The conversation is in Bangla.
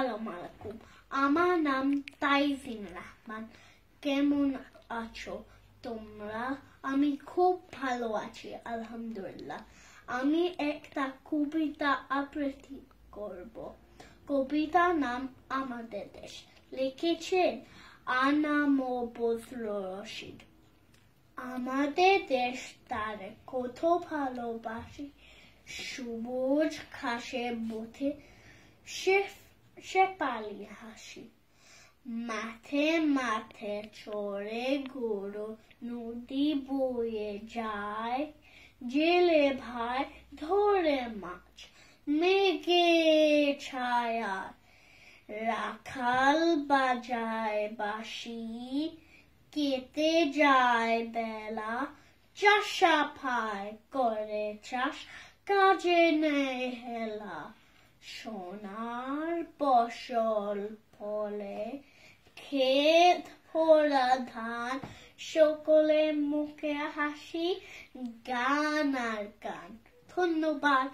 আসসালামু আলাইকুম। আমার নাম তাইজিন রহমান। কেমন আছো তোমরা? আমি খুব ভালো আছি, আলহামদুলিল্লাহ। আমি একটা কবিতা আবৃত্তি করব। কবিতার নাম আমাদের দেশ। লিখেছেন আনাম বজলুর রশিদ। আমাদের দেশ তার কত ভালোবাসি, সবুজ ঘাসের বুকে শেফালি হাসি। মাঠে মাঠে চড়ে গরু, নদী বয়ে যায়, জেলে ভাই ধরে মাছ মেঘের ছায়ায়। রাখাল বাজায় বাঁশি, কেটে যায় বেলা, চাষাফাই করে চাষ, কাজে নেই হেলা। সোনার ফসল ফলে, ক্ষেত ভরা ধান, সকলে মুখে হাসি, গান আর গান। ধন্যবাদ।